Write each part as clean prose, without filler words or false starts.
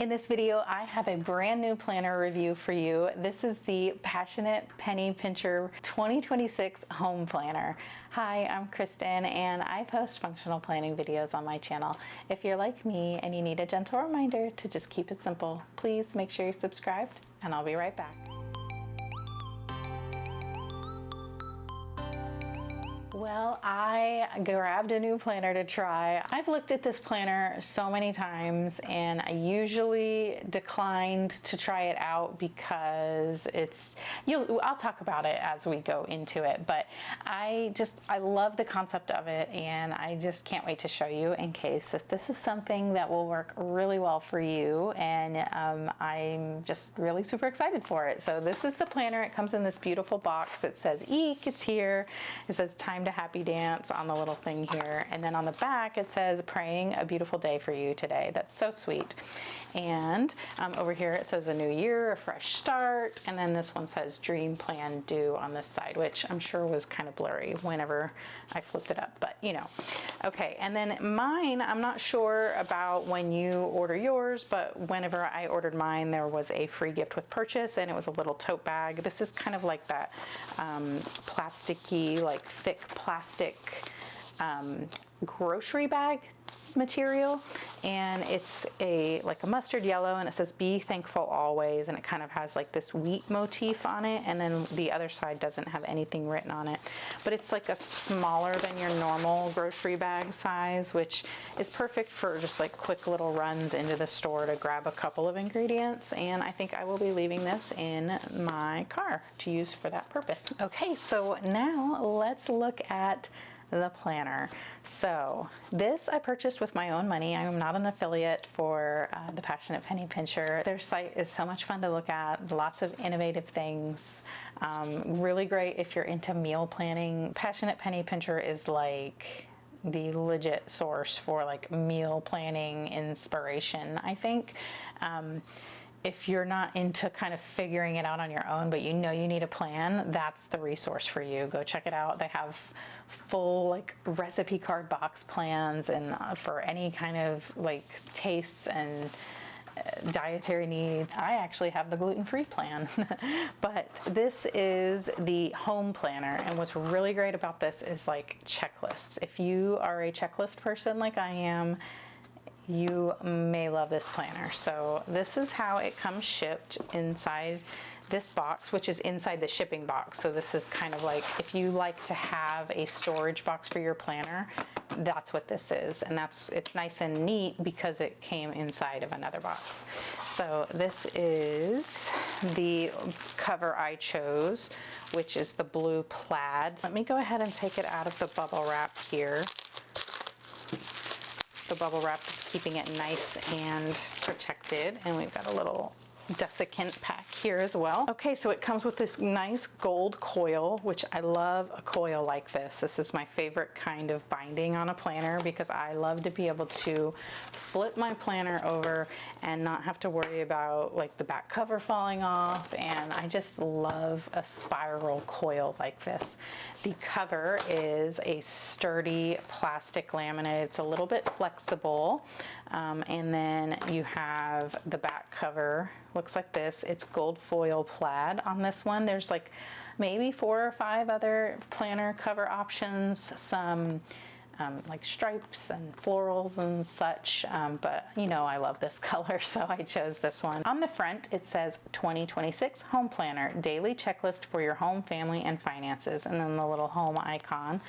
In this video, I have a brand new planner review for you. This is the Passionate Penny Pincher 2026 Home Planner. Hi, I'm Kristen and I post functional planning videos on my channel. If you're like me and you need a gentle reminder to just keep it simple, please make sure you're subscribed and I'll be right back. Well, I grabbed a new planner to try. I've looked at this planner so many times and I usually declined to try it out because I'll talk about it as we go into it, but I love the concept of it and I just can't wait to show you in case that this is something that will work really well for you, and I'm just really super excited for it. So this is the planner. It comes in this beautiful box. It says "Eek, it's here." It says "Time to Happy Dance" on the little thing here, and then on the back it says "Praying a beautiful day for you today." That's so sweet. And over here it says "A new year, a fresh start," and then this one says "Dream Plan Due" on this side, which I'm sure was kind of blurry whenever I flipped it up, but you know. Okay, and then mine, I'm not sure about when you order yours, but whenever I ordered mine there was a free gift with purchase and it was a little tote bag. This is kind of like that plasticky, like thick plastic grocery bag material, and it's like a mustard yellow, and it says "Be thankful always," and it kind of has like this wheat motif on it, and then the other side doesn't have anything written on it, but it's like a smaller than your normal grocery bag size, which is perfect for just like quick little runs into the store to grab a couple of ingredients. And I think I will be leaving this in my car to use for that purpose. Okay, so now let's look at the planner. So this I purchased with my own money. I am not an affiliate for the Passionate Penny Pincher. Their site is so much fun to look at, lots of innovative things, really great if you're into meal planning. Passionate Penny Pincher is like the legit source for like meal planning inspiration, I think. If you're not into kind of figuring it out on your own, but you know you need a plan, that's the resource for you. Go check it out. They have full like recipe card box plans, and for any kind of like tastes and dietary needs. I actually have the gluten-free plan, but this is the home planner, and what's really great about this is like checklists. If you are a checklist person like I am, you may love this planner. So this is how it comes shipped inside this box, which is inside the shipping box. So this is kind of like, if you like to have a storage box for your planner, that's what this is. And it's nice and neat because it came inside of another box. So this is the cover I chose, which is the blue plaid. Let me go ahead and take it out of the bubble wrap here. The bubble wrap is keeping it nice and protected, and we've got a little desiccant pack here as well. Okay, so it comes with this nice gold coil, which I love a coil like this. This is my favorite kind of binding on a planner because I love to be able to flip my planner over and not have to worry about like the back cover falling off, and I just love a spiral coil like this. The cover is a sturdy plastic laminate. It's a little bit flexible, and then you have the back cover. Looks like this. It's gold foil plaid on this one. There's like maybe 4 or 5 other planner cover options, some like stripes and florals and such, but you know I love this color, so I chose this one. On the front it says 2026 Home Planner, daily checklist for your home, family, and finances, and then the little home icon.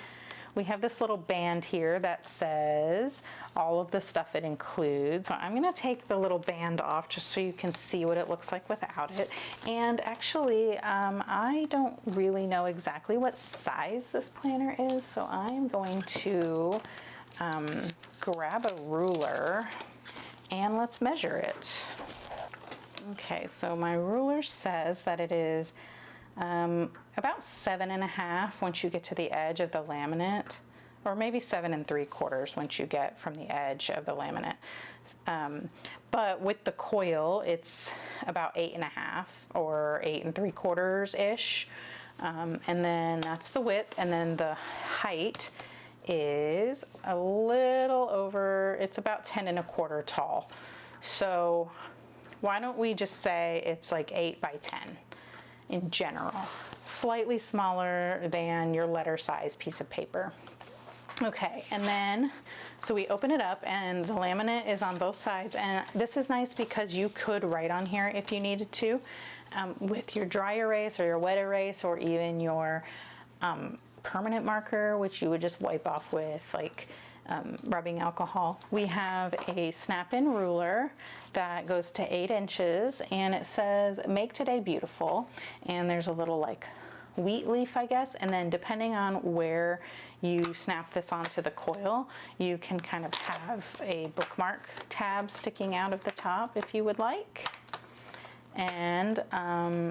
We have this little band here that says all of the stuff it includes. So I'm going to take the little band off just so you can see what it looks like without it. And actually, I don't really know exactly what size this planner is, so I'm going to grab a ruler and let's measure it. Okay, so my ruler says that it is about 7.5 once you get to the edge of the laminate, or maybe 7 3/4 once you get from the edge of the laminate. But with the coil, it's about 8.5 or 8 3/4 ish. And then that's the width, and then the height is a little over, it's about 10 1/4 tall. So Why don't we just say it's like 8 by 10 in general, slightly smaller than your letter size piece of paper. Okay, and then, so we open it up and the laminate is on both sides, and this is nice because you could write on here if you needed to with your dry erase or your wet erase or even your permanent marker, which you would just wipe off with like rubbing alcohol. We have a snap-in ruler that goes to 8 inches, and it says "Make today beautiful," and there's a little like wheat leaf, I guess, and then depending on where you snap this onto the coil, you can kind of have a bookmark tab sticking out of the top if you would like, and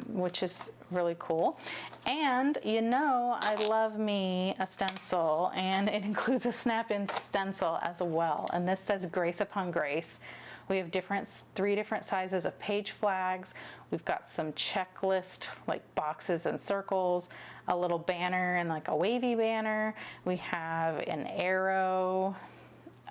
which is really cool. And you know, I love me a stencil, and it includes a snap-in stencil as well, and this says "Grace Upon Grace." We have 3 different sizes of page flags. We've got some checklist like boxes and circles, a little banner and like a wavy banner. We have an arrow,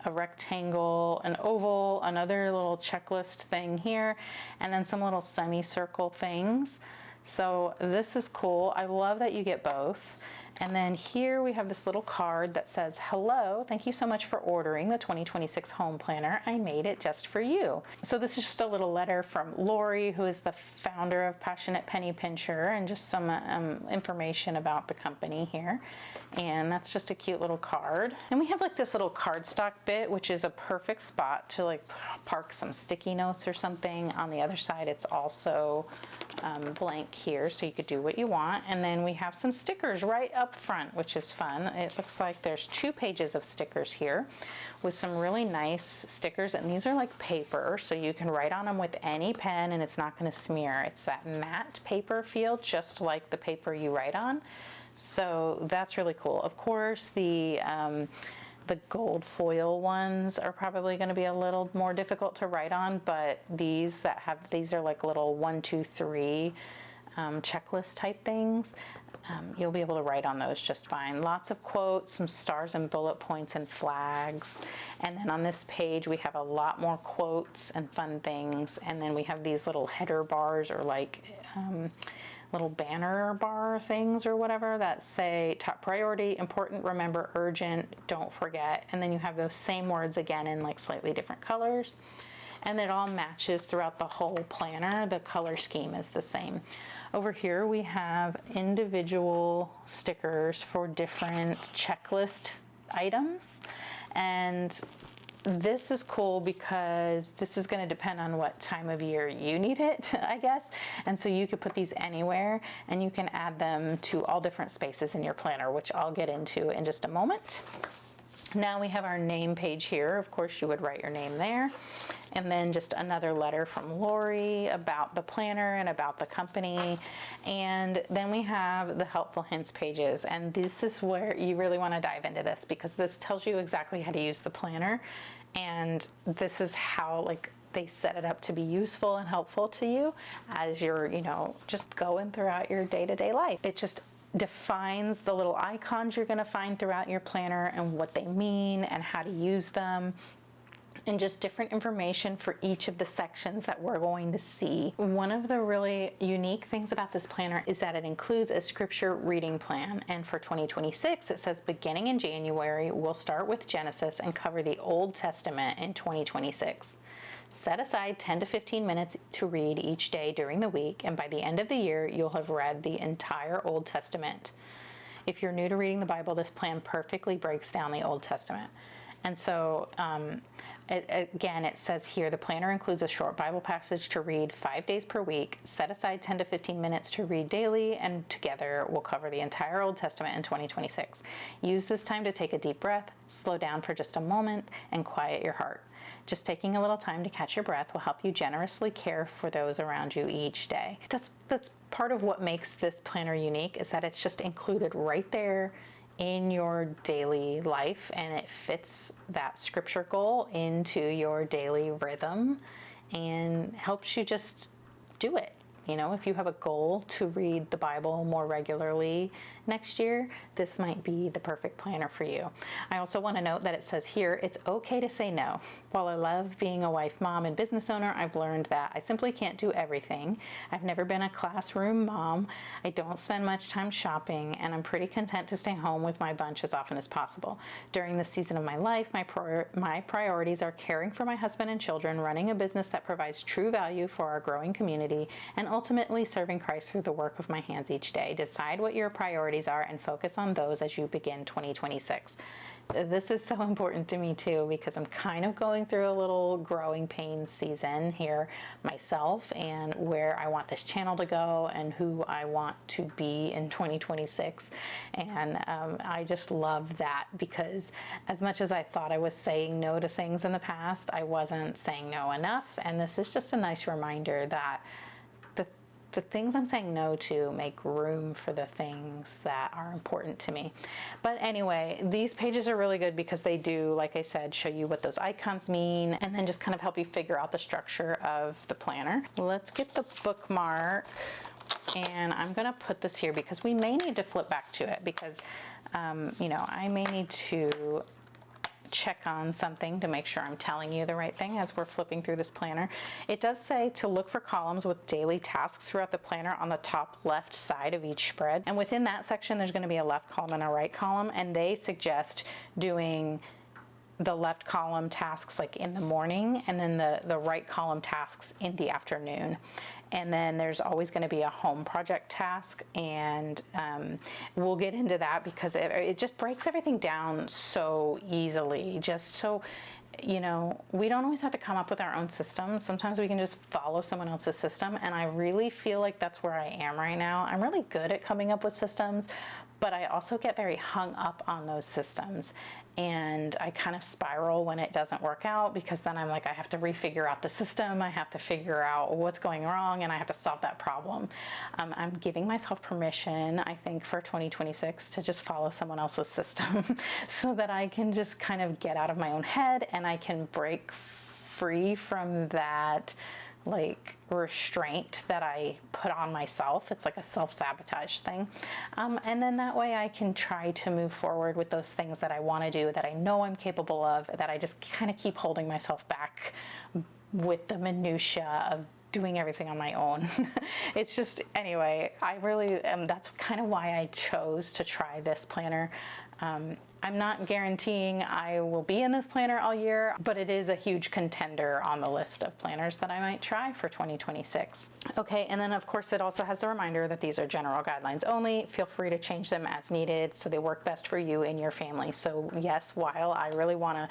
a rectangle, an oval, another little checklist thing here, and then some little semicircle things. So this is cool. I love that you get both. And then here we have this little card that says, "Hello, thank you so much for ordering the 2026 home planner. I made it just for you." So this is just a little letter from Lori, who is the founder of Passionate Penny Pincher, and just some information about the company here. And that's just a cute little card. And we have like this little cardstock bit, which is a perfect spot to like park some sticky notes or something. On the other side, it's also blank here, so you could do what you want. And then we have some stickers right up front, which is fun. It looks like there's 2 pages of stickers here with some really nice stickers, and these are like paper, so you can write on them with any pen and it's not going to smear. It's that matte paper feel, just like the paper you write on. So that's really cool. Of course, the gold foil ones are probably going to be a little more difficult to write on, but these are like little 1, 2, 3 checklist type things. You'll be able to write on those just fine. Lots of quotes, some stars and bullet points and flags. And then on this page, we have a lot more quotes and fun things. And then we have these little header bars, or like little banner bar things or whatever, that say top priority, important, remember, urgent, don't forget. And then you have those same words again in like slightly different colors. And it all matches throughout the whole planner. The color scheme is the same. Over here we have individual stickers for different checklist items. And this is cool because this is going to depend on what time of year you need it, I guess. And so you could put these anywhere, and you can add them to all different spaces in your planner, which I'll get into in just a moment. Now we have our name page here. Of course, you would write your name there. And then just another letter from Lori about the planner and about the company. And then we have the helpful hints pages. And this is where you really want to dive into this, because this tells you exactly how to use the planner. And this is how like they set it up to be useful and helpful to you as you're, just going throughout your day-to-day life. It just defines the little icons you're going to find throughout your planner and what they mean and how to use them, and just different information for each of the sections that we're going to see. One of the really unique things about this planner is that it includes a scripture reading plan. And for 2026, it says beginning in January, we'll start with Genesis and cover the Old Testament in 2026. Set aside 10 to 15 minutes to read each day during the week, and by the end of the year, you'll have read the entire Old Testament. If you're new to reading the Bible, this plan perfectly breaks down the Old Testament. And so, it says here, the planner includes a short Bible passage to read 5 days per week. Set aside 10 to 15 minutes to read daily, and together we'll cover the entire Old Testament in 2026. Use this time to take a deep breath, slow down for just a moment, and quiet your heart. Just taking a little time to catch your breath will help you generously care for those around you each day. That's part of what makes this planner unique, is that it's just included right there in your daily life, and it fits that scripture goal into your daily rhythm and helps you just do it. You know, if you have a goal to read the Bible more regularly next year, this might be the perfect planner for you. I also want to note that it says here, it's okay to say no. While I love being a wife, mom, and business owner, I've learned that I simply can't do everything. I've never been a classroom mom. I don't spend much time shopping, and I'm pretty content to stay home with my bunch as often as possible. During this season of my life, my priorities are caring for my husband and children, running a business that provides true value for our growing community, and ultimately serving Christ through the work of my hands each day. Decide what your priorities are and focus on those as you begin 2026. This is so important to me too, because I'm kind of going through a little growing pains season here myself, and where I want this channel to go and who I want to be in 2026. And I just love that, because as much as I thought I was saying no to things in the past, I wasn't saying no enough. And this is just a nice reminder that the things I'm saying no to make room for the things that are important to me. But anyway, these pages are really good because they do, like I said, show you what those icons mean, and then just kind of help you figure out the structure of the planner. Let's get the bookmark, and I'm gonna put this here because we may need to flip back to it, because you know, I may need to check on something to make sure I'm telling you the right thing as we're flipping through this planner. It does say to look for columns with daily tasks throughout the planner on the top left side of each spread. And within that section, there's going to be a left column and a right column, and they suggest doing the left column tasks like in the morning, and then the right column tasks in the afternoon. And then there's always going to be a home project task, and we'll get into that because it just breaks everything down so easily. Just so, you know, we don't always have to come up with our own system. Sometimes we can just follow someone else's system, and I really feel like that's where I am right now. I'm really good at coming up with systems, but I also get very hung up on those systems, and I kind of spiral when it doesn't work out, because then I'm like, I have to refigure out the system, I have to figure out what's going wrong, and I have to solve that problem. I'm giving myself permission, I think, for 2026 to just follow someone else's system so that I can just kind of get out of my own head, and I can break free from that like restraint that I put on myself. It's like a self-sabotage thing. And then that way I can try to move forward with those things that I want to do, that I know I'm capable of, that I just kind of keep holding myself back with the minutia of doing everything on my own. It's just, anyway, I really that's kind of why I chose to try this planner. I'm not guaranteeing I will be in this planner all year, but it is a huge contender on the list of planners that I might try for 2026. Okay, and then of course it also has the reminder that these are general guidelines only. Feel free to change them as needed so they work best for you and your family. So yes, while I really want to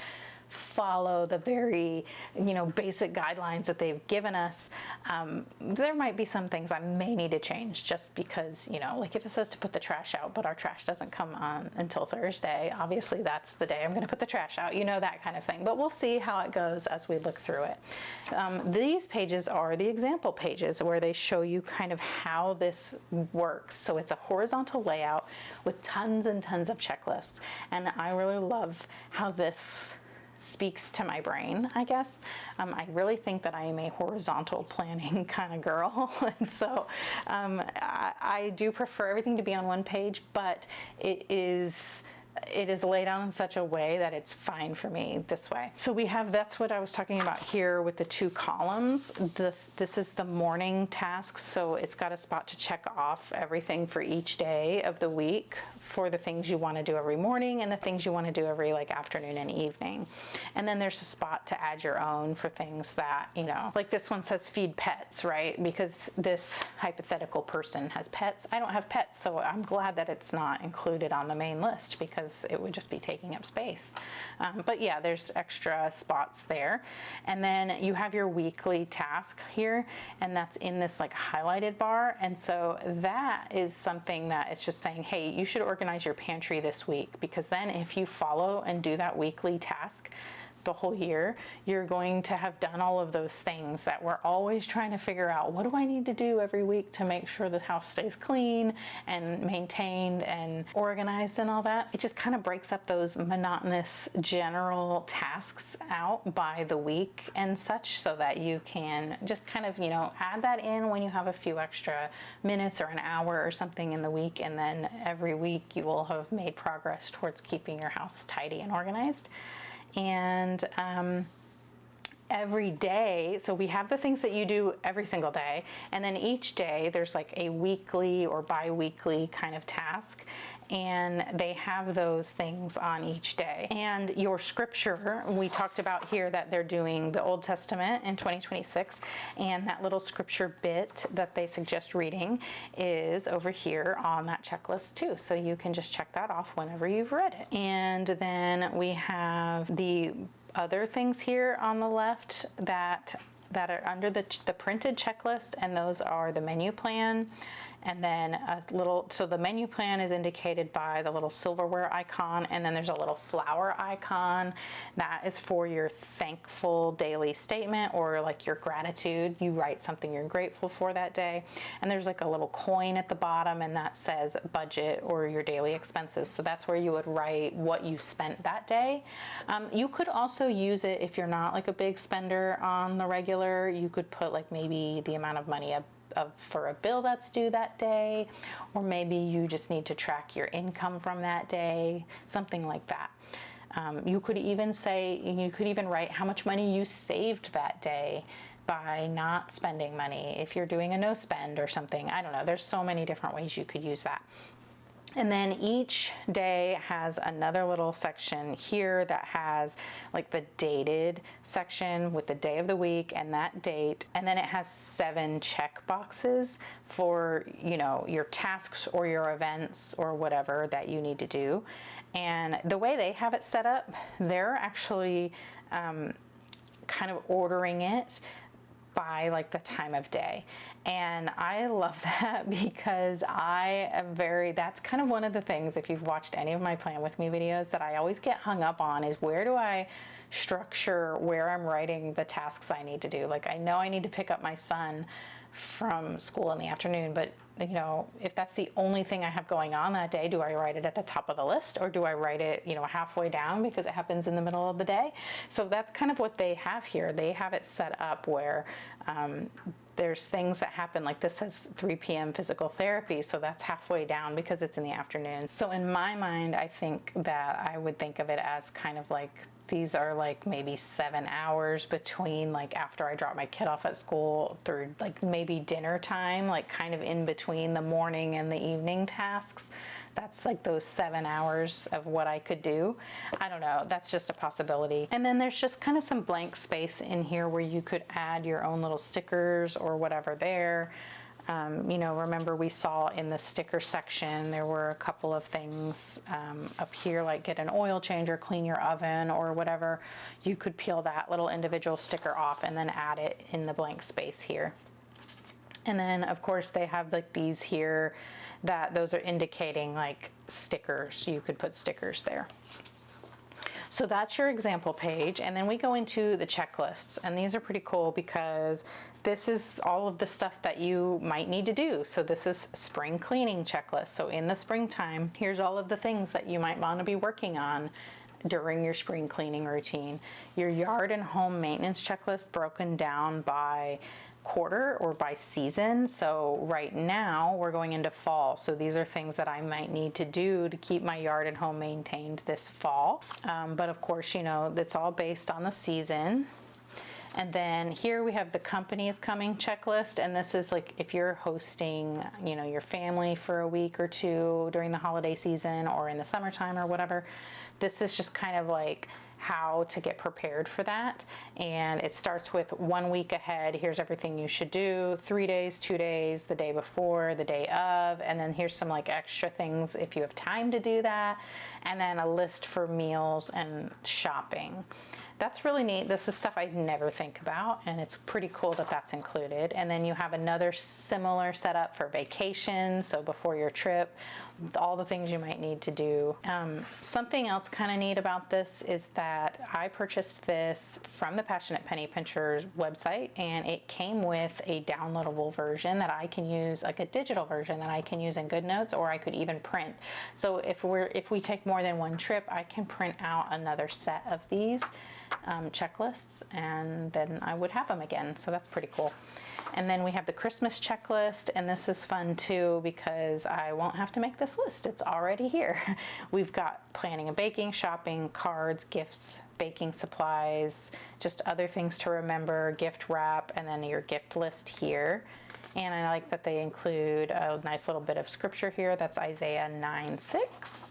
follow the very, you know, basic guidelines that they've given us, there might be some things I may need to change, just because, you know, like if it says to put the trash out, but our trash doesn't come on until Thursday, obviously that's the day I'm going to put the trash out, you know, that kind of thing. But we'll see how it goes as we look through it. These pages are the example pages where they show you kind of how this works. So it's a horizontal layout with tons and tons of checklists. And I really love how this speaks to my brain, I guess. I really think that I am a horizontal planning kind of girl. And so I do prefer everything to be on one page, but it is laid out in such a way that it's fine for me this way. So we have, that's what I was talking about here with the two columns. This is the morning tasks, so it's got a spot to check off everything for each day of the week for the things you want to do every morning and the things you want to do every like afternoon and evening. And then there's a spot to add your own for things that, you know, like this one says feed pets, right? Because this hypothetical person has pets. I don't have pets, so I'm glad that it's not included on the main list, because it would just be taking up space. But yeah, there's extra spots there. And then you have your weekly task here, and that's in this like highlighted bar. And so that is something that it's just saying, hey, you should organize your pantry this week, because then if you follow and do that weekly task, the whole year, you're going to have done all of those things that we're always trying to figure out. What do I need to do every week to make sure the house stays clean and maintained and organized and all that? It just kind of breaks up those monotonous general tasks out by the week and such, so that you can just kind of, add that in when you have a few extra minutes or an hour or something in the week, and then every week you will have made progress towards keeping your house tidy and organized. And every day, so we have the things that you do every single day, and then each day there's like a weekly or bi-weekly kind of task, and they have those things on each day. And your scripture, we talked about here that they're doing the Old Testament in 2026, and that little scripture bit that they suggest reading is over here on that checklist too, so you can just check that off whenever you've read it. And then we have the other things here on the left that are under the printed checklist, and those are the menu plan, and then so the menu plan is indicated by the little silverware icon, and then there's a little flower icon that is for your thankful daily statement, or like your gratitude. You write something you're grateful for that day, and there's like a little coin at the bottom, and that says budget or your daily expenses. So that's where you would write what you spent that day. You could also use it if you're not like a big spender on the regular. You could put like maybe the amount of money for a bill that's due that day, or maybe you just need to track your income from that day, something like that. You could even write how much money you saved that day by not spending money, if you're doing a no spend or something. I don't know, there's so many different ways you could use that. And then each day has another little section here that has like the dated section with the day of the week and that date. And then it has 7 check boxes for, your tasks or your events or whatever that you need to do. And the way they have it set up, they're actually kind of ordering it by like the time of day. And I love that, because that's kind of one of the things, if you've watched any of my Plan With Me videos, that I always get hung up on, is where do I structure where I'm writing the tasks I need to do. Like, I know I need to pick up my son from school in the afternoon, but if that's the only thing I have going on that day, do I write it at the top of the list, or do I write it, halfway down because it happens in the middle of the day? So that's kind of what they have here. They have it set up where there's things that happen, like this says 3 p.m. physical therapy, so that's halfway down because it's in the afternoon. So in my mind, I think that I would think of it as kind of like, these are like maybe 7 hours between, like, after I drop my kid off at school through like maybe dinner time, like kind of in between the morning and the evening tasks. That's like those 7 hours of what I could do. I don't know, that's just a possibility. And then there's just kind of some blank space in here where you could add your own little stickers or whatever there. Remember we saw in the sticker section, there were a couple of things up here, like get an oil change or clean your oven or whatever. You could peel that little individual sticker off and then add it in the blank space here. And then of course they have like these here, that those are indicating like stickers. You could put stickers there. So that's your example page, and then we go into the checklists, and these are pretty cool because this is all of the stuff that you might need to do. So this is spring cleaning checklist. So in the springtime, here's all of the things that you might want to be working on during your spring cleaning routine. Your yard and home maintenance checklist broken down by quarter or by season. So right now we're going into fall, so these are things that I might need to do to keep my yard and home maintained this fall, but of course it's all based on the season. And then here we have the company is coming checklist, and this is like if you're hosting your family for a week or two during the holiday season or in the summertime or whatever. This is just kind of like how to get prepared for that. And it starts with 1 week ahead. Here's everything you should do, 3 days, 2 days, the day before, the day of, and then here's some like extra things if you have time to do that, and then a list for meals and shopping. that's really neat. This is stuff I'd never think about, and it's pretty cool that that's included. And then you have another similar setup for vacation, so before your trip, all the things you might need to do. Something else kind of neat about this is that I purchased this from the Passionate Penny Pinchers website, and it came with a downloadable version that I can use, like a digital version that I can use in GoodNotes, or I could even print. So if we take more than one trip, I can print out another set of these checklists, and then I would have them again. So that's pretty cool. And then we have the Christmas checklist, and this is fun too because I won't have to make this list. It's already here. We've got planning and baking, shopping, cards, gifts, baking supplies, just other things to remember, gift wrap, and then your gift list here. And I like that they include a nice little bit of scripture here. That's Isaiah 9:6.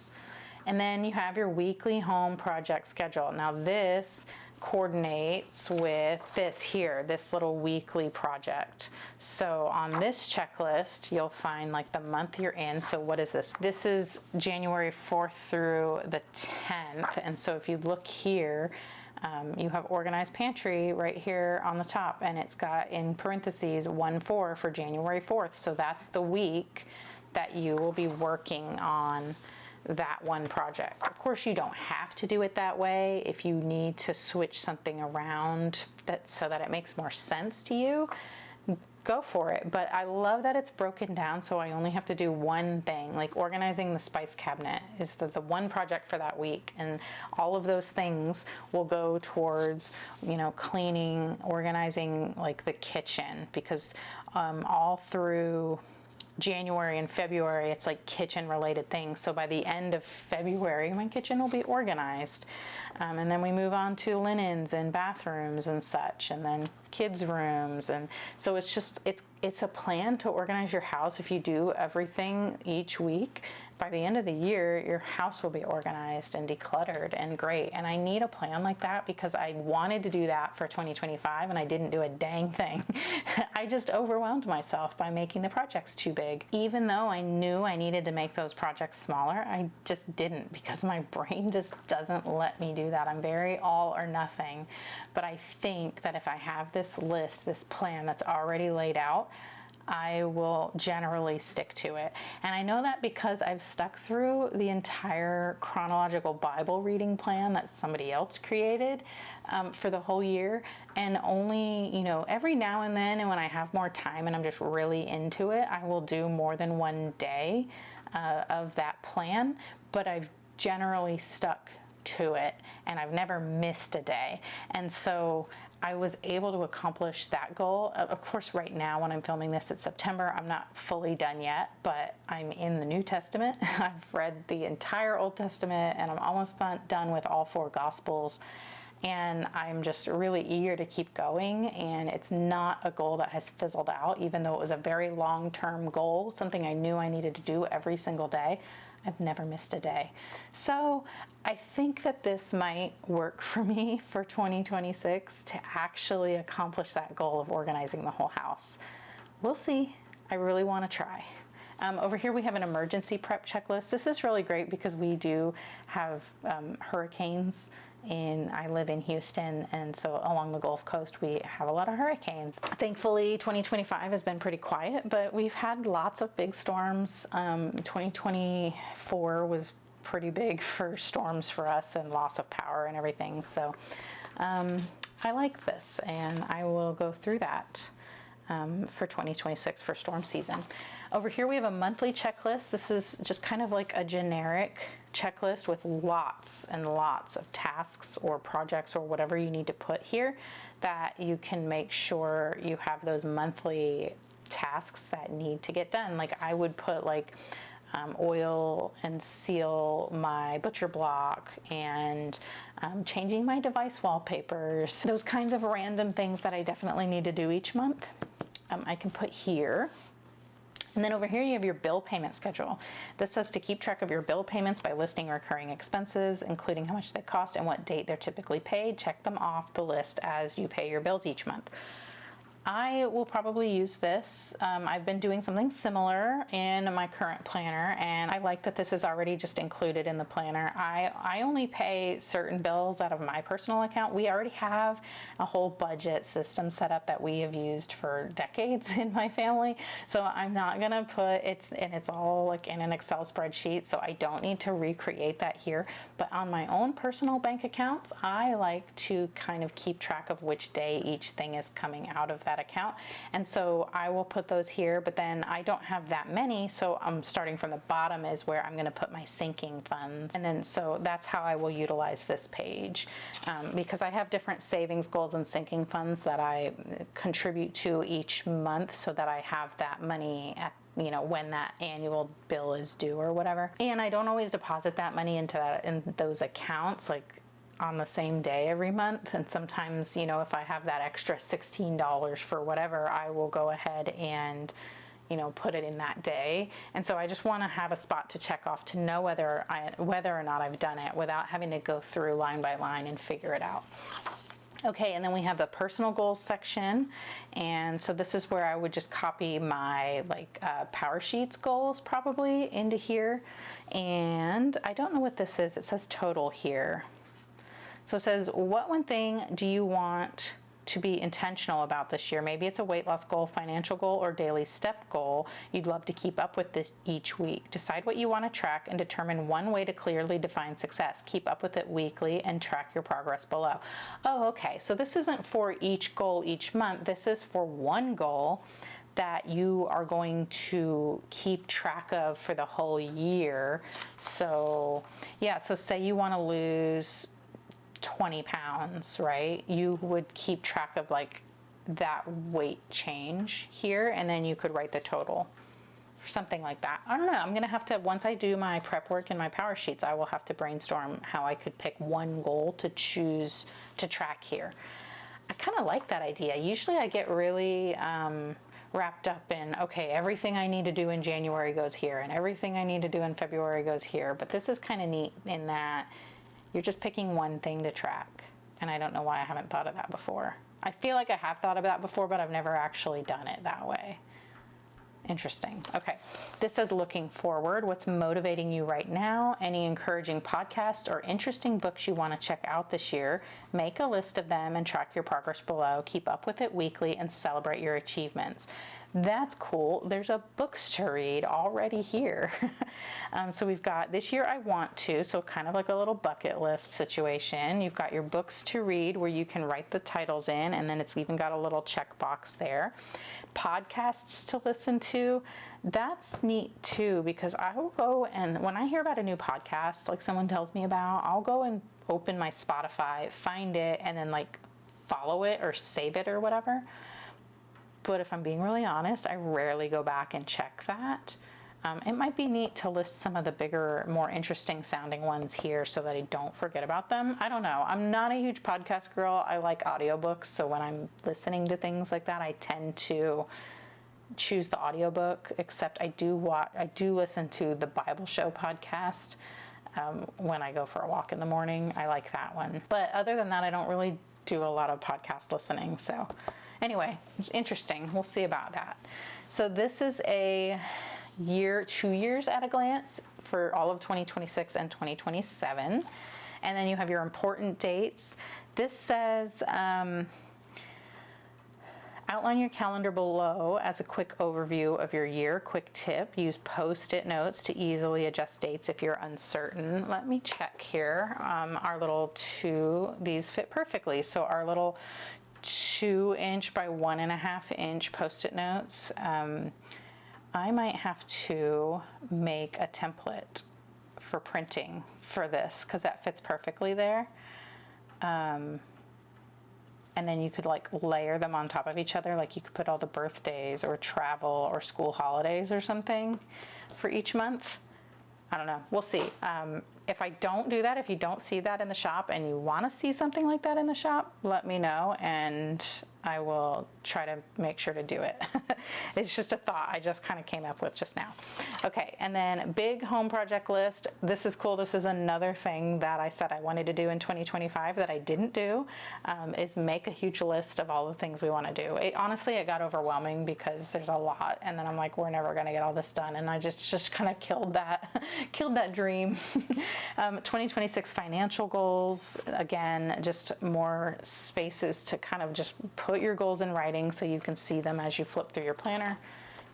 And then you have your weekly home project schedule. Now this coordinates with this here, this little weekly project. So on this checklist, you'll find like the month you're in. So what is this? This is January 4th through the 10th. And so if you look here, you have organized pantry right here on the top, and it's got in parentheses 1/4 for January 4th. So that's the week that you will be working on that one project. Of course, you don't have to do it that way. If you need to switch something around so that it makes more sense to you, go for it. But I love that it's broken down so I only have to do one thing. Like organizing the spice cabinet is the one project for that week, and all of those things will go towards, you know, cleaning, organizing like the kitchen, because all through January and February, it's like kitchen related things. So by the end of February, my kitchen will be organized. And then we move on to linens and bathrooms and such, and then kids' rooms. And so it's just, it's a plan to organize your house. If you do everything each week, by the end of the year, your house will be organized and decluttered and great. And I need a plan like that because I wanted to do that for 2025 and I didn't do a dang thing. I just overwhelmed myself by making the projects too big. Even though I knew I needed to make those projects smaller, I just didn't because my brain just doesn't let me do that. I'm very all or nothing. But I think that if I have this list, this plan that's already laid out, I will generally stick to it. And I know that because I've stuck through the entire chronological Bible reading plan that somebody else created for the whole year. And only, you know, every now and then, and when I have more time and I'm just really into it, I will do more than one day of that plan. But I've generally stuck to it and I've never missed a day. And so I was able to accomplish that goal. Of course, right now when I'm filming this, it's September. I'm not fully done yet, but I'm in the New Testament. I've read the entire Old Testament and I'm almost done with all 4 Gospels. And I'm just really eager to keep going. And it's not a goal that has fizzled out, even though it was a very long-term goal, something I knew I needed to do every single day. I've never missed a day. So I think that this might work for me for 2026 to actually accomplish that goal of organizing the whole house. We'll see. I really want to try. Over here we have an emergency prep checklist. This is really great because we do have hurricanes. I live in Houston, and so along the Gulf Coast we have a lot of hurricanes. Thankfully 2025 has been pretty quiet, but we've had lots of big storms. 2024 was pretty big for storms for us and loss of power and everything. So I like this, and I will go through that for 2026 for storm season. Over here we have a monthly checklist. This is just kind of like a generic checklist with lots and lots of tasks or projects or whatever you need to put here that you can make sure you have those monthly tasks that need to get done. Like I would put like oil and seal my butcher block and changing my device wallpapers, those kinds of random things that I definitely need to do each month. I can put here. And then over here you have your bill payment schedule. This says to keep track of your bill payments by listing recurring expenses, including how much they cost and what date they're typically paid. Check them off the list as you pay your bills each month. I will probably use this. I've been doing something similar in my current planner, and I like that this is already just included in the planner. I only pay certain bills out of my personal account. We already have a whole budget system set up that we have used for decades in my family, so I'm not gonna put it's all like in an Excel spreadsheet, so I don't need to recreate that here. But on my own personal bank accounts, I like to kind of keep track of which day each thing is coming out of that account. And so I will put those here, but then I don't have that many, so I'm starting from the bottom is where I'm going to put my sinking funds. And then so that's how I will utilize this page, because I have different savings goals and sinking funds that I contribute to each month so that I have that money at when that annual bill is due or whatever. And I don't always deposit that money in those accounts like on the same day every month. And sometimes, if I have that extra $16 for whatever, I will go ahead and, put it in that day. And so I just want to have a spot to check off to know whether or not I've done it without having to go through line by line and figure it out. Okay, and then we have the personal goals section. And so this is where I would just copy my Power Sheets goals probably into here. And I don't know what this is. It says total here. So it says, what one thing do you want to be intentional about this year? Maybe it's a weight loss goal, financial goal, or daily step goal you'd love to keep up with this each week. Decide what you want to track and determine one way to clearly define success. Keep up with it weekly and track your progress below. Oh, okay. So this isn't for each goal each month. This is for one goal that you are going to keep track of for the whole year. So yeah, so say you want to lose 20 pounds, right? You would keep track of that weight change here, and then you could write the total or something like that. I don't know. I'm going to have to, once I do my prep work and my Power Sheets, I will have to brainstorm how I could pick one goal to choose to track here. I kind of like that idea. Usually I get really wrapped up in, okay, everything I need to do in January goes here and everything I need to do in February goes here. But this is kind of neat in that you're just picking one thing to track. And I don't know why I haven't thought of that before. I feel like I have thought of that before, but I've never actually done it that way. Interesting. Okay. This says looking forward. What's motivating you right now? Any encouraging podcasts or interesting books you want to check out this year? Make a list of them and track your progress below. Keep up with it weekly and celebrate your achievements. That's cool. There's a books to read already here. So we've got this year I want to, so kind of like a little bucket list situation. You've got your books to read where you can write the titles in, and then it's even got a little checkbox there. Podcasts to listen to. That's neat too, because I will go and when I hear about a new podcast, like someone tells me about, I'll go and open my Spotify, find it, and then follow it or save it or whatever. But if I'm being really honest, I rarely go back and check that. It might be neat to list some of the bigger, more interesting sounding ones here so that I don't forget about them. I don't know. I'm not a huge podcast girl. I like audiobooks. So when I'm listening to things like that, I tend to choose the audiobook, except I do listen to the Bible Show podcast when I go for a walk in the morning. I like that one. But other than that, I don't really do a lot of podcast listening. So anyway, interesting. We'll see about that. So this is a 2 years at a glance for all of 2026 and 2027. And then you have your important dates. This says, outline your calendar below as a quick overview of your year. Quick tip, use Post-it notes to easily adjust dates if you're uncertain. Let me check here. These fit perfectly. So our little 2-inch by 1.5-inch Post-it notes, I might have to make a template for printing for this because that fits perfectly there. And then you could layer them on top of each other. You could put all the birthdays or travel or school holidays or something for each month. I don't know. We'll see. If I don't do that, if you don't see that in the shop and you want to see something like that in the shop, let me know and I will try to make sure to do it. It's just a thought I just kind of came up with just now. Okay, and then big home project list. This is cool. This is another thing that I said I wanted to do in 2025 that I didn't do, is make a huge list of all the things we want to do. Honestly, it got overwhelming because there's a lot, and then I'm like, we're never going to get all this done, and I just kind of killed that dream. 2026 financial goals, again, just more spaces to kind of just put your goals in writing so you can see them as you flip through your planner.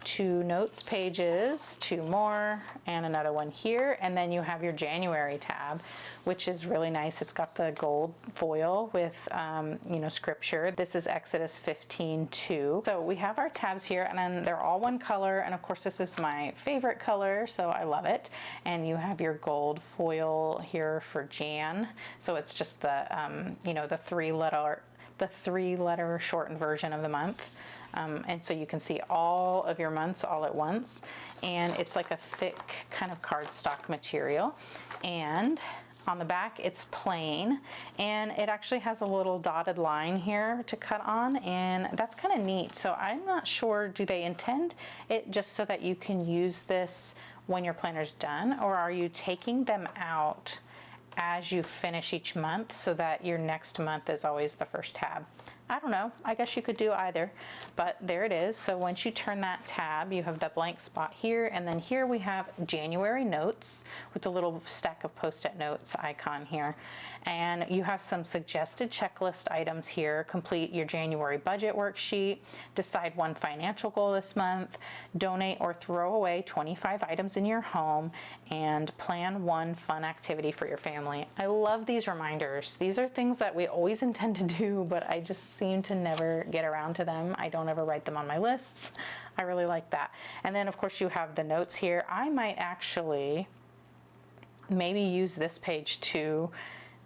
2 notes pages, 2 more, and another one here. And then you have your January tab, which is really nice. It's got the gold foil with, scripture. This is Exodus 15:2. So we have our tabs here, and then they're all one color. And of course, this is my favorite color, so I love it. And you have your gold foil here for Jan. So it's just the, the 3-letter shortened version of the month. And so you can see all of your months all at once, and it's like a thick kind of cardstock material. And on the back it's plain, and it actually has a little dotted line here to cut on, and that's kind of neat. So I'm not sure, do they intend it just so that you can use this when your planner's done, or are you taking them out as you finish each month so that your next month is always the first tab? I don't know. I guess you could do either, but there it is. So once you turn that tab, you have the blank spot here, and then here we have January notes with the little stack of Post-it notes icon here. And you have some suggested checklist items here. Complete your January budget worksheet, decide one financial goal this month, donate or throw away 25 items in your home, and plan one fun activity for your family. I love these reminders. These are things that we always intend to do, but I just seem to never get around to them. I don't ever write them on my lists. I really like that. And then of course you have the notes here. I might actually maybe use this page to,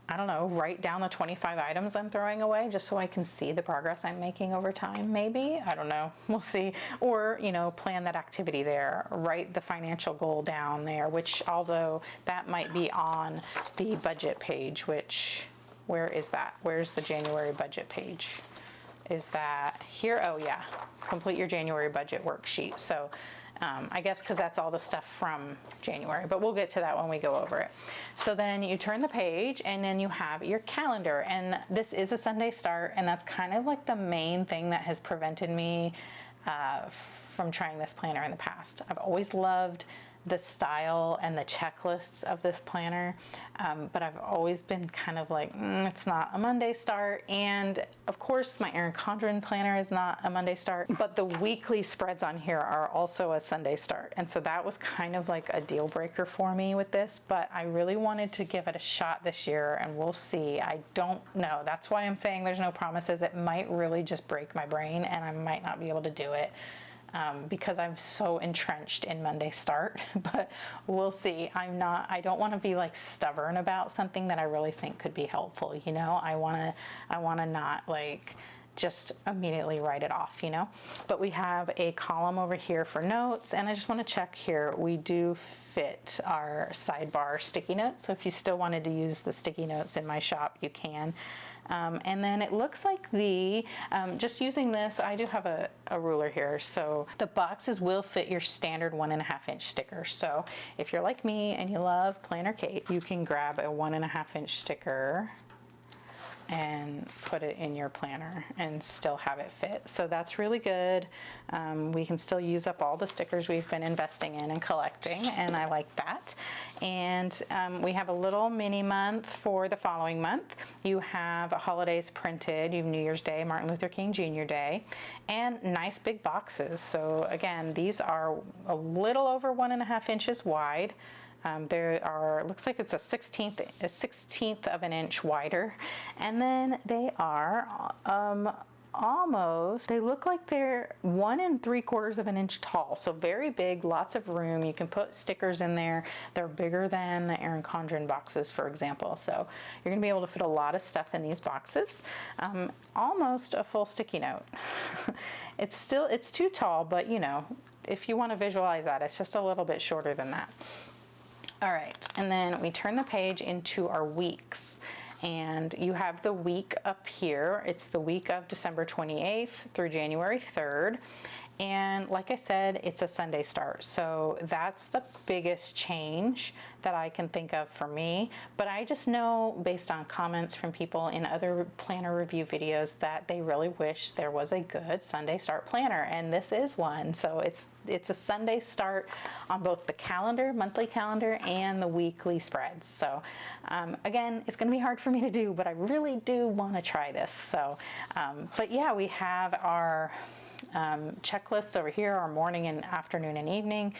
I don't know, write down the 25 items I'm throwing away just so I can see the progress I'm making over time, maybe. I don't know. We'll see. Or, plan that activity there. Write the financial goal down there, which although that might be on the budget page, which, where is that? Where's the January budget page? Is that here? Oh yeah. Complete your January budget worksheet. So I guess because that's all the stuff from January, but we'll get to that when we go over it. So then you turn the page, and then you have your calendar, and this is a Sunday start, and that's kind of like the main thing that has prevented me from trying this planner in the past. I've always loved the style and the checklists of this planner, but I've always been kind of like, it's not a Monday start. And of course my Erin Condren planner is not a Monday start, but the weekly spreads on here are also a Sunday start. And so that was kind of like a deal breaker for me with this, but I really wanted to give it a shot this year, and we'll see. I don't know. That's why I'm saying there's no promises. It might really just break my brain, and I might not be able to do it. Because I'm so entrenched in Monday start, but we'll see. I don't want to be like stubborn about something that I really think could be helpful. I want to not like just immediately write it off, but we have a column over here for notes, and I just want to check here. We do fit our sidebar sticky notes. So if you still wanted to use the sticky notes in my shop, you can. And then it looks like just using this, I do have a ruler here. So the boxes will fit your standard 1.5 inch sticker. So if you're like me and you love Planner Kate, you can grab a 1.5 inch sticker and put it in your planner and still have it fit. So that's really good. We can still use up all the stickers we've been investing in and collecting, and I like that. And we have a little mini month for the following month. You have holidays printed. You have New Year's Day, Martin Luther King Jr. Day, and nice big boxes. So again, these are a little over 1.5 inches wide. Looks like it's a 16th of an inch wider, and then they are they look like they're 1 3/4 of an inch tall, so very big, lots of room. You can put stickers in there. They're bigger than the Erin Condren boxes, for example, so you're gonna be able to fit a lot of stuff in these boxes. Almost a full sticky note. It's too tall, but if you want to visualize that, it's just a little bit shorter than that. All right, and then we turn the page into our weeks. And you have the week up here. It's the week of December 28th through January 3rd. And like I said, it's a Sunday start. So that's the biggest change that I can think of for me. But I just know based on comments from people in other planner review videos that they really wish there was a good Sunday start planner. And this is one. So it's a Sunday start on both the calendar, monthly calendar, and the weekly spreads. So again, it's going to be hard for me to do, but I really do want to try this. So, but yeah, we have our checklists over here, our morning and afternoon and evening.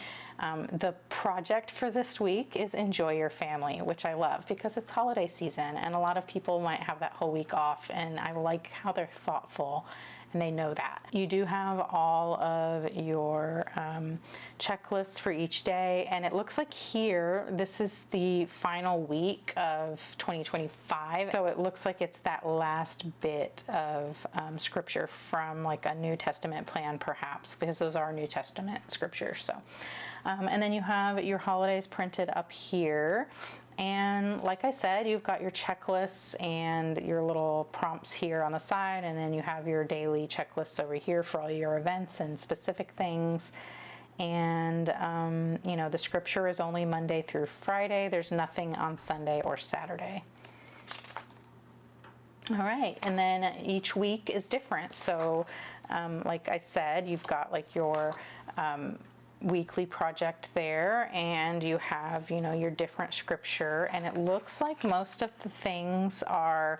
The project for this week is enjoy your family, which I love because it's holiday season and a lot of people might have that whole week off, and I like how they're thoughtful and they know that. You do have all of your checklists for each day, and it looks like here, this is the final week of 2025. So it looks like it's that last bit of scripture from like a New Testament plan perhaps, because those are New Testament scriptures. So, and then you have your holidays printed up here. And like I said, you've got your checklists and your little prompts here on the side, and then you have your daily checklists over here for all your events and specific things. And, you know, the scripture is only Monday through Friday. There's nothing on Sunday or Saturday. All right, and then each week is different. So, like I said, you've got like your weekly project there, and you have, you know, your different scripture, and it looks like most of the things are,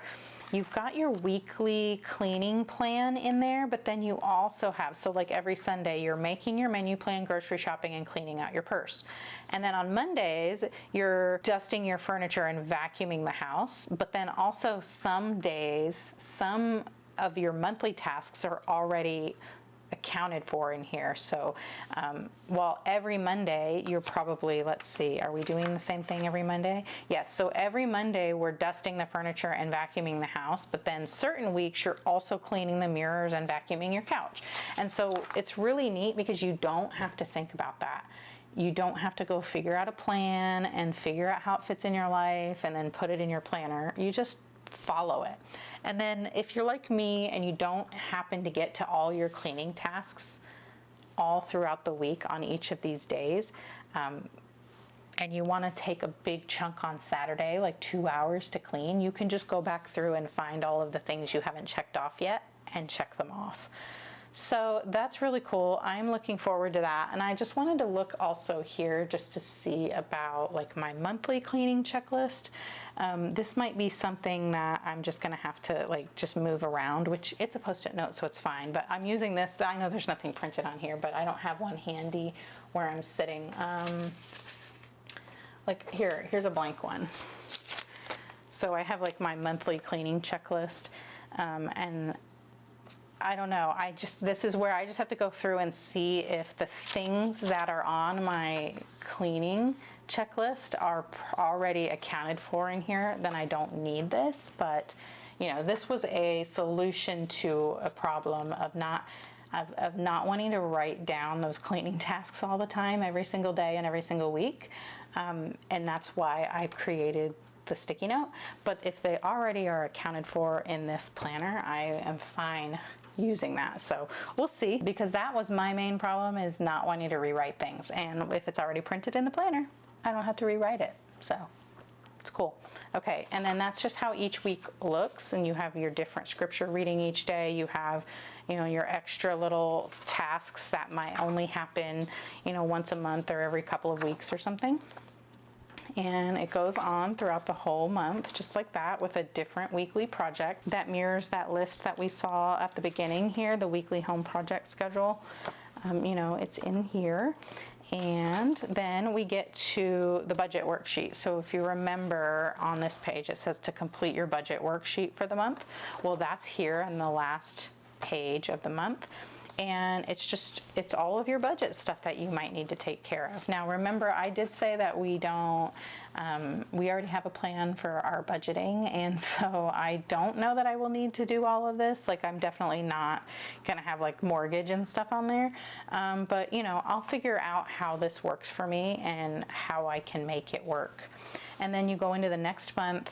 you've got your weekly cleaning plan in there, but then you also have, so like every Sunday you're making your menu plan, grocery shopping, and cleaning out your purse. And then on Mondays you're dusting your furniture and vacuuming the house, but then also some days some of your monthly tasks are already accounted for in here. So while every Monday you're probably, let's see, are we doing the same thing every Monday? Yes, so every Monday we're dusting the furniture and vacuuming the house, but then certain weeks you're also cleaning the mirrors and vacuuming your couch. And so it's really neat because you don't have to think about that. You don't have to go figure out a plan and figure out how it fits in your life and then put it in your planner. You just follow it. And then if you're like me and you don't happen to get to all your cleaning tasks all throughout the week on each of these days, and you want to take a big chunk on Saturday, like 2 hours to clean, you can just go back through and find all of the things you haven't checked off yet and check them off. So that's really cool. I'm looking forward to that. And I just wanted to look also here just to see about like my monthly cleaning checklist. This might be something that I'm just gonna have to like just move around, which it's a Post-it note, so it's fine. But I'm using this. I know there's nothing printed on here, but I don't have one handy where I'm sitting. Like here's a blank one. So I have like my monthly cleaning checklist, and I don't know, this is where I just have to go through and see if the things that are on my cleaning checklist are already accounted for in here. Then I don't need this. But, you know, this was a solution to a problem of not wanting to write down those cleaning tasks all the time, every single day and every single week. And that's why I created the sticky note. But if they already are accounted for in this planner, I am fine using that. So we'll see, because that was my main problem, is not wanting to rewrite things. And if it's already printed in the planner, I don't have to rewrite it. So it's cool. Okay, and then that's just how each week looks. And you have your different scripture reading each day. You have, you know, your extra little tasks that might only happen, you know, once a month or every couple of weeks or something. And it goes on throughout the whole month, just like that, with a different weekly project that mirrors that list that we saw at the beginning here, the weekly home project schedule. You know, it's in here. And then we get to the budget worksheet. So if you remember on this page, it says to complete your budget worksheet for the month. Well, that's here in the last page of the month. And it's all of your budget stuff that you might need to take care of. Now, remember, I did say that we already have a plan for our budgeting. And so I don't know that I will need to do all of this. Like, I'm definitely not going to have like mortgage and stuff on there. But, you know, I'll figure out how this works for me and how I can make it work. And then you go into the next month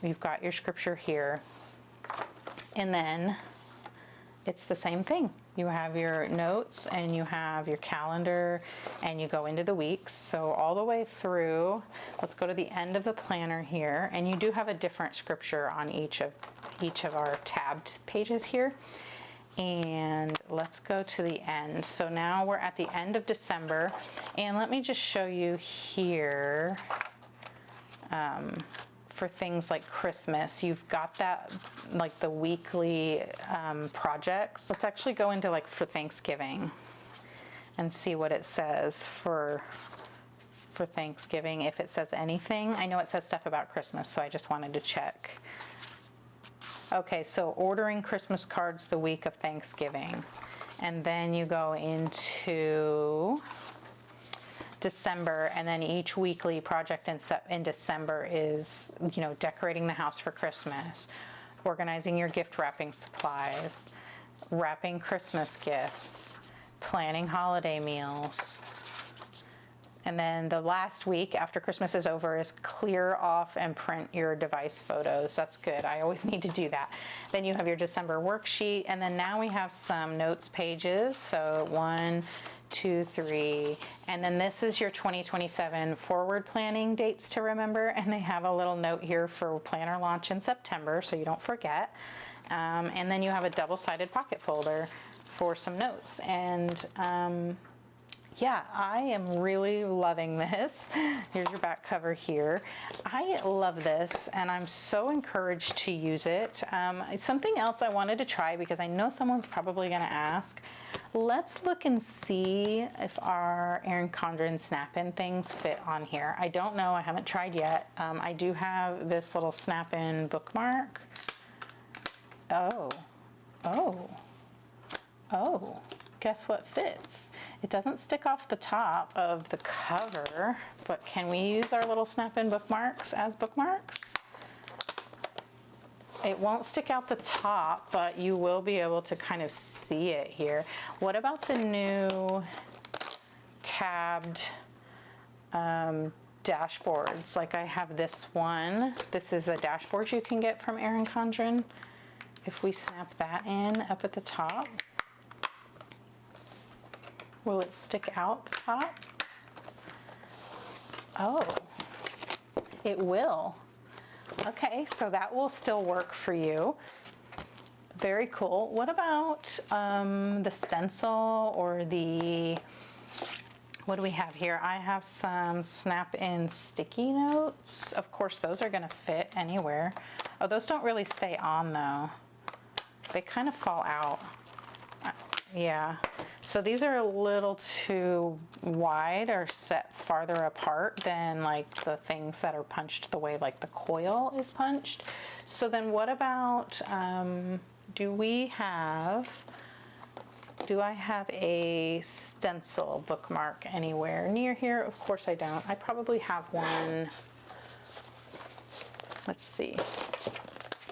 you've got your scripture here. And then it's the same thing. You have your notes and you have your calendar and you go into the weeks. So all the way through, let's go to the end of the planner here. And you do have a different scripture on each of our tabbed pages here. And let's go to the end. So now we're at the end of December. And let me just show you here, for things like Christmas, you've got that, like the weekly projects. Let's actually go into like for Thanksgiving and see what it says for Thanksgiving, if it says anything. I know it says stuff about Christmas, so I just wanted to check. Okay, so ordering Christmas cards the week of Thanksgiving. And then you go into December, and then each weekly project in December is, you know, decorating the house for Christmas, organizing your gift wrapping supplies, wrapping Christmas gifts, planning holiday meals. And then the last week after Christmas is over is clear off and print your device photos. That's good. I always need to do that. Then you have your December worksheet, and then now we have some notes pages. So 1, 2, 3, and then this is your 2027 forward planning dates to remember, and they have a little note here for planner launch in September, so you don't forget. And then you have a double-sided pocket folder for some notes. And yeah, I am really loving this. Here's your back cover here. I love this, and I'm so encouraged to use it. Something else I wanted to try, because I know someone's probably gonna ask, let's look and see if our Erin Condren snap-in things fit on here. I don't know, I haven't tried yet. I do have this little snap-in bookmark. Oh, guess what fits? It doesn't stick off the top of the cover, but can we use our little snap-in bookmarks as bookmarks? It won't stick out the top, but you will be able to kind of see it here. What about the new tabbed dashboards? Like I have this one. This is a dashboard you can get from Erin Condren. If we snap that in up at the top, will it stick out the top? Oh, it will. Okay, so that will still work for you. Very cool. What about the stencil or the, what do we have here? I have some snap-in sticky notes. Of course, those are gonna fit anywhere. Oh, those don't really stay on though. They kind of fall out. Yeah. So these are a little too wide or set farther apart than like the things that are punched the way like the coil is punched. So then what about, do I have a stencil bookmark anywhere near here? Of course I don't. I probably have one. Let's see.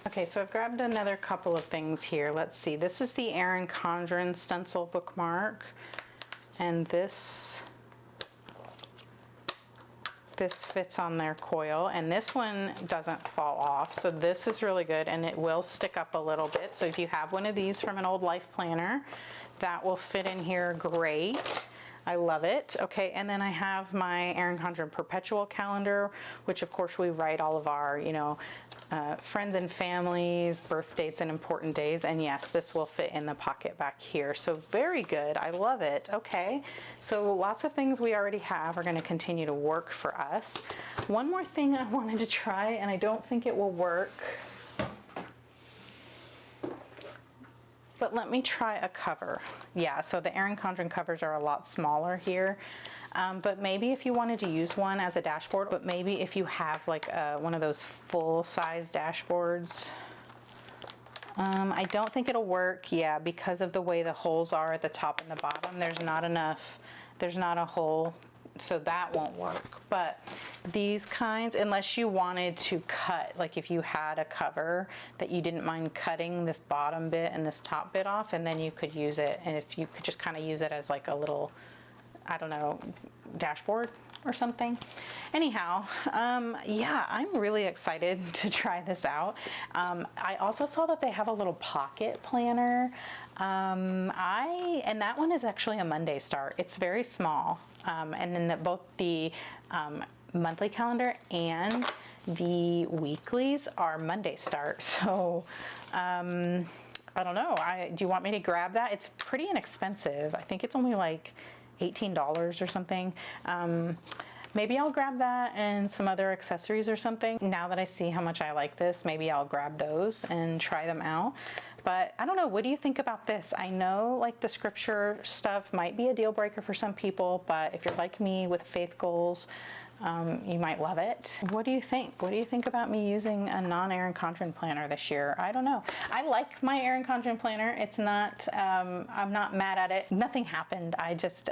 Okay, so I've grabbed another couple of things here. Let's see. This is the Erin Condren stencil bookmark, and this fits on their coil, and this one doesn't fall off. So this is really good, and it will stick up a little bit. So if you have one of these from an old life planner, that will fit in here great. I love it. Okay, and then I have my Erin Condren perpetual calendar, which of course we write all of our, you know, friends and families, birth dates, and important days. And yes, this will fit in the pocket back here. So very good. I love it. Okay, so lots of things we already have are going to continue to work for us. One more thing I wanted to try, and I don't think it will work, but let me try a cover. Yeah, so the Erin Condren covers are a lot smaller here. But maybe if you wanted to use one as a dashboard, but maybe if you have like one of those full-size dashboards, I don't think it'll work. Yeah, because of the way the holes are at the top and the bottom, there's not a hole, so that won't work. But these kinds, unless you wanted to cut, like if you had a cover that you didn't mind cutting this bottom bit and this top bit off, and then you could use it, and if you could just kind of use it as like a little I don't know, dashboard or something. Anyhow, yeah, I'm really excited to try this out. I also saw that they have a little pocket planner. And that one is actually a Monday start. It's very small. And then both the monthly calendar and the weeklies are Monday start. So I don't know. Do you want me to grab that? It's pretty inexpensive. I think it's only like $18 or something. Maybe I'll grab that and some other accessories or something. Now that I see how much I like this, maybe I'll grab those and try them out. But I don't know, what do you think about this? I know like the scripture stuff might be a deal breaker for some people, but if you're like me with faith goals, you might love it. What do you think? What do you think about me using a non-Erin Condren planner this year? I don't know. I like my Erin Condren planner. It's not, I'm not mad at it. Nothing happened. I just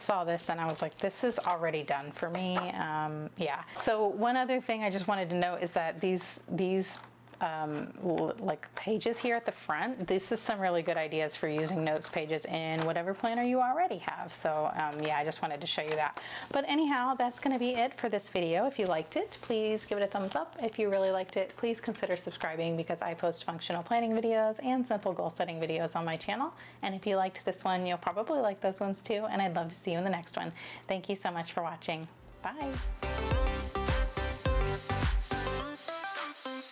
saw this and I was like, this is already done for me. Yeah. So one other thing I just wanted to note is that these like pages here at the front, this is some really good ideas for using notes pages in whatever planner you already have. So yeah, I just wanted to show you that. But anyhow, that's going to be it for this video. If you liked it, please give it a thumbs up. If you really liked it, please consider subscribing, because I post functional planning videos and simple goal setting videos on my channel. And if you liked this one, you'll probably like those ones too. And I'd love to see you in the next one. Thank you so much for watching. Bye.